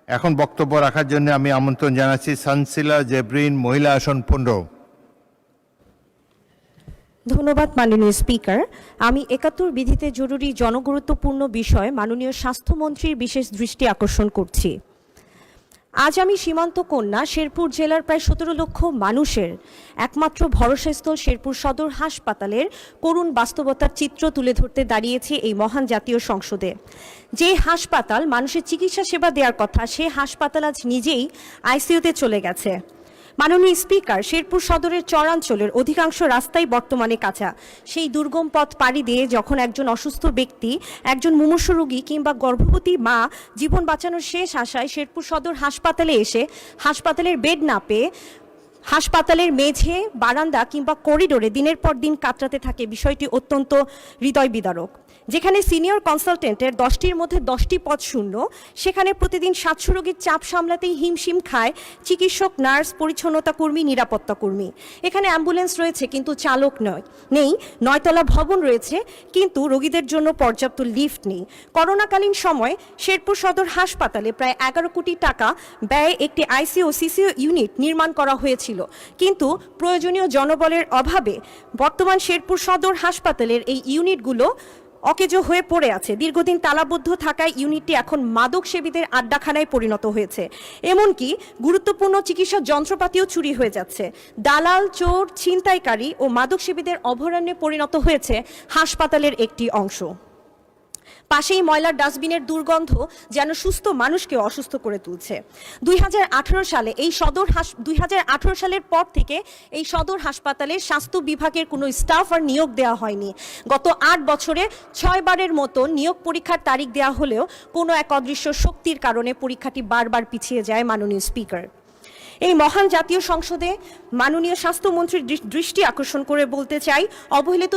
এখন বক্তব্য রাখার জন্য আমি আমন্ত্রণ জানাচ্ছি সানসিলা জেবরিন, মহিলা আসন 15। ধন্যবাদ মাননীয় স্পিকার। আমি ৭১ বিধিতে জরুরি জনগুরুত্বপূর্ণ বিষয় মাননীয় স্বাস্থ্যমন্ত্রীর বিশেষ দৃষ্টি আকর্ষণ করছি। আজ আমি সীমান্ত কন্যা শেরপুর জেলার প্রায় ১৭ লক্ষ মানুষের একমাত্র ভরসাস্থল শেরপুর সদর হাসপাতালের করুণ বাস্তবতার চিত্র তুলে ধরতে দাঁড়িয়েছি এই মহান জাতীয় সংসদে। যে হাসপাতাল মানুষের চিকিৎসা সেবা দেওয়ার কথা, সে হাসপাতাল আজ নিজেই আইসিইউতে চলে গেছে। মাননীয় স্পিকার, শেরপুর সদরের চরাঞ্চলের অধিকাংশ রাস্তাই বর্তমানে কাঁচা। সেই দুর্গম পথ পাড়ি দিয়ে যখন একজন অসুস্থ ব্যক্তি, একজন মুমূর্ষু রোগী কিংবা গর্ভবতী মা জীবন বাঁচানোর শেষ আশায় শেরপুর সদর হাসপাতালে এসে হাসপাতালের বেড না পেয়ে হাসপাতালের মেঝে, বারান্দা কিংবা করিডোরে দিনের পর দিন কাতরাতে থাকে, বিষয়টি অত্যন্ত হৃদয় বিদারক। যেখানে সিনিয়র কনসালটেন্টের 10টির মধ্যে 10টি পদ শূন্য, সেখানে প্রতিদিন 700 রোগীর চাপ সামলাতেই হিমশিম খায় চিকিৎসক, নার্স, পরিচ্ছন্নতা কর্মী, নিরাপত্তা কর্মী। এখানে অ্যাম্বুলেন্স রয়েছে কিন্তু চালক নেই, 9তলা ভবন রয়েছে কিন্তু রোগীদের জন্য পর্যাপ্ত লিফট নেই। করোনাকালীন সময় শেরপুর সদর হাসপাতালে প্রায় 11 কোটি টাকা ব্যয়ে একটি আইসিইউ সিসিইউ ইউনিট নির্মাণ করা হয়েছিল, কিন্তু প্রয়োজনীয় জনবলের অভাবে বর্তমান শেরপুর সদর হাসপাতালের এই ইউনিটগুলো অকেজো হয়ে পড়ে আছে। দীর্ঘদিন তালাবদ্ধ থাকায় ইউনিটটি এখন মাদক সেবীদের আড্ডাখানায় পরিণত হয়েছে। এমনকি গুরুত্বপূর্ণ চিকিৎসা যন্ত্রপাতিও চুরি হয়ে যাচ্ছে। দালাল, চোর, ছিনতাইকারী ও মাদক সেবীদের অভয়ারণ্যে পরিণত হয়েছে হাসপাতালের একটি অংশ। পাশেই ময়লার ডাস্টবিনের দুর্গন্ধ যেন সুস্থ মানুষকে অসুস্থ করে তুলছে। 2018 সালের পর থেকে এই সদর হাসপাতালের স্বাস্থ্য বিভাগের কোনো স্টাফ আর নিয়োগ দেওয়া হয়নি। গত 8 বছরে 6 বারের মতো নিয়োগ পরীক্ষার তারিখ দেওয়া হলেও কোনো এক অদৃশ্য শক্তির কারণে পরীক্ষাটি বারবার পিছিয়ে যায়। মাননীয় স্পিকার, এই মহান জাতীয় সংসদে মাননীয় স্বাস্থ্যমন্ত্রীর দৃষ্টি আকর্ষণ করে বলতে চাই, অবহেলিত